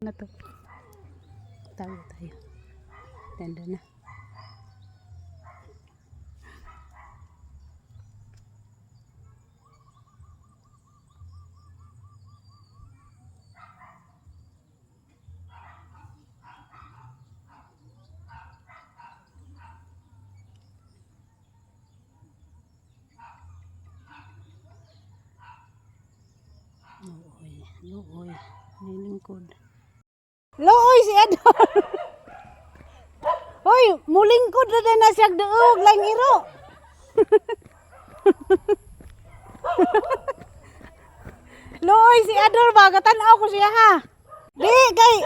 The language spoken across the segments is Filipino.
Na to. Tayo. Tanda na. Looy. Nilingkod. Looy si Adol. Hoy, mulingkod na din na siya doog. Laing iro. Looy si Adol ba? Katanaw ko siya ha. Di, kay.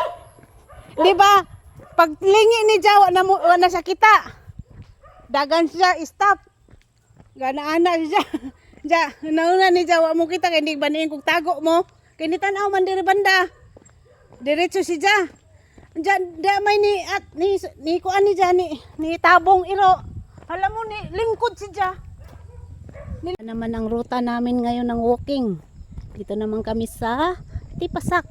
Di ba? Pag lingi ni Jawa na siya kita. Dagan siya, stop. Gana-ana siya. Ja, nauna ni Jawa mo kita kay hindi ba niing kog tago mo? Kay ni tanaw man diri banda. Diretso si Ja. Ja, da may ni kuan ni Ja ni tabong iro. Alam mo ni lingkod si Ja. Naman ang ruta namin ngayon ng walking. Dito naman kami sa Tipasak.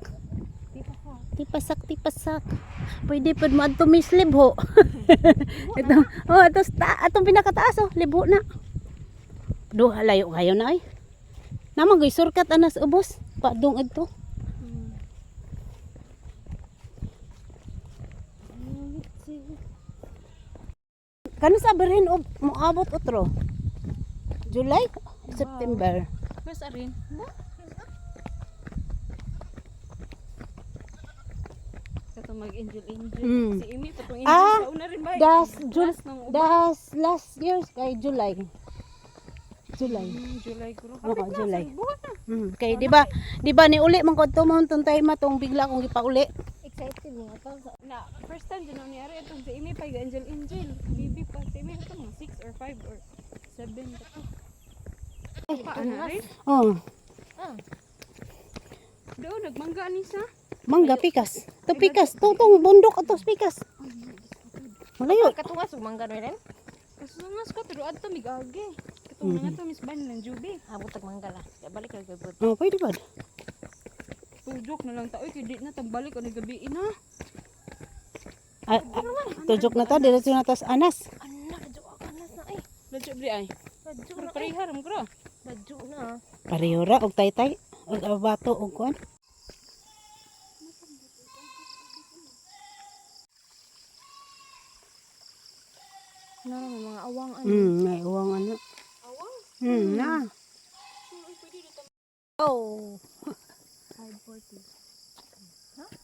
Tipasak. Pwede pud mo adto mislib ho. Atong pinakataas oh, libo na. Duha layo kayo na ay. Namang goy surkat anas ubos. Padung adto. Kano sa berhin moabot otro? July, September. Mas arin. Ito mag-angel. Si Imi patong angel sa una rin ba? Last year kay July. July ko. July. Kay di ba ni uli man ko to mountain time matong bigla kong gipauli. Excited mo ato na first time din ni ari atong si Imi pa angel. Bibi pa si Imi ito mga 6 or 5 or 7 ka. Paano rin? Oh. Daw nagmangga ni sa Mangga pikas. To pikas, tutong bundok ato pikas. Malayo. Katungas ug mangga rin. Kasungas ko pero adto migagi. Katong nga to Miss Ban ng Jubi. Abot ag mangga la. Kaya balik ra gyud. Oh, pwede ba? Tujok na lang ta oy kay di na tambalik ani gabi ina. Tujok na ta diretso na tas anas. Anak jo anas na ay. Ladyo bri ay. Badjo Pero na. parihar mo ko. Badjo na. Pareho ra og taytay og abato og kuan. Na mga awang May uwang ano. Awang? Na. Oh. 540.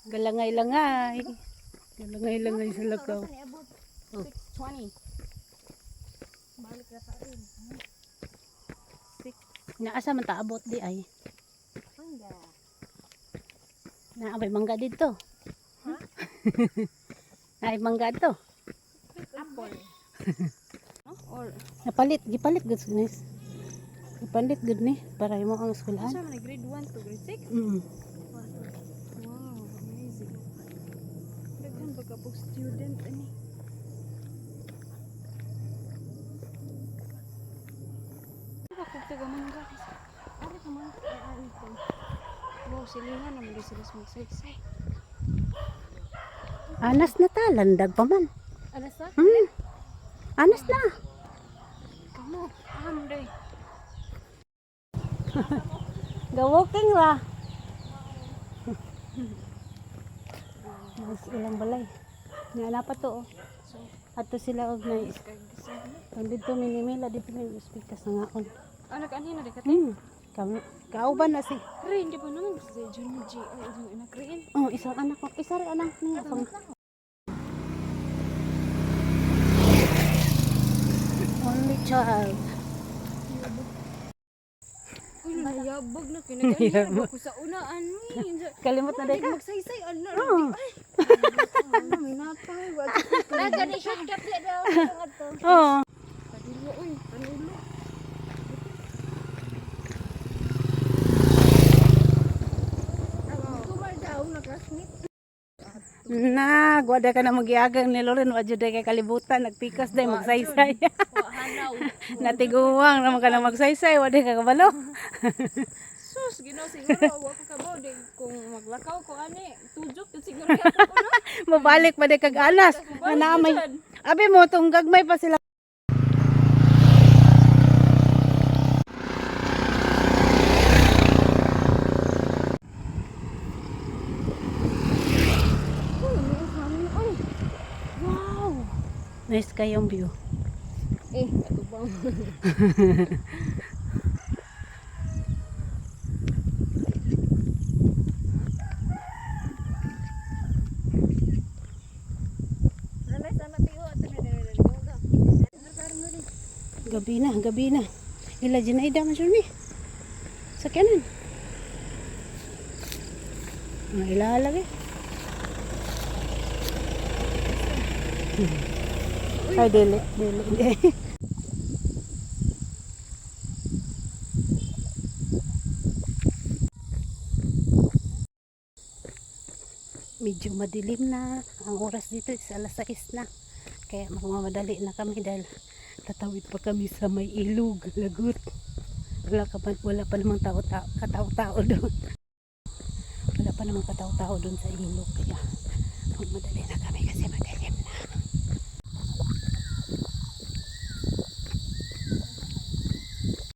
Galangay-langay. Galangay-langay sa lakaw. Abot Oh. 620. balik ra sa rin. Naasa man ta abot di ay. Mangga. Naabay mangga dito. Ha? Naay mangga to. Apple. Or Gipalit gud nis. Gipalit gud ni para imo ang eskwelahan. sa man grade 1 to grade 6. Mm. Wow, amazing. Daghan baga po student ani. Ako taga mangga. Ari ka man. Ari ko. Wow, silingan naman di sila magsaysay. Anas na ta, landag pa man. Anas na? Anas na. Kamu, day. Ga-walking ra. Mas ilang balay. Nga na pa to. Ato sila og na. Dito minimila dito may speakers na ngaon. Anak ani na dikati. Kauban na si. Rin di ba naman sa Junior G ay isang anak rin. Oh, isang anak ko. Isa rin anak niya. Only child. Uy, nayabag na kinagalihan ako sa unaan mo. Kalimot na dahil ka. Magsaysay ano. Oh. Ano, may napay. Naga ni shortcut di daw. Oh. Padilo, uy, panulo. Kumar daw nakasmit. Wada ka na magiagang ni Loren. Wadyo day kay kalibutan. Nagpikas day magsaysay. Hanaw. Natiguwang naman ka na magsaysay. Wada ka kabalo. Sus, Ginoo siguro wa ko kabaw di kung maglakaw ko ani tujuk yun siguro ako ko na. Mabalik pa di kag anas. Nga naamay. Abi mo tong gagmay pa sila. Wow. Nice kayong view. Ako bang. Nanay sana tiyo at Gabi na. Ila Jinaida man siya ni. Sa kanan. Ilalag eh. Ay, dili. Medyo madilim na. Ang oras dito is alas 6 na. Kaya magmamadali na kami dahil tatawid pa kami sa may ilog, lagut. Wala pa namang katao-tao doon. Wala pa namang katao-tao doon sa ilog. Kaya magmadali na kami kasi madali.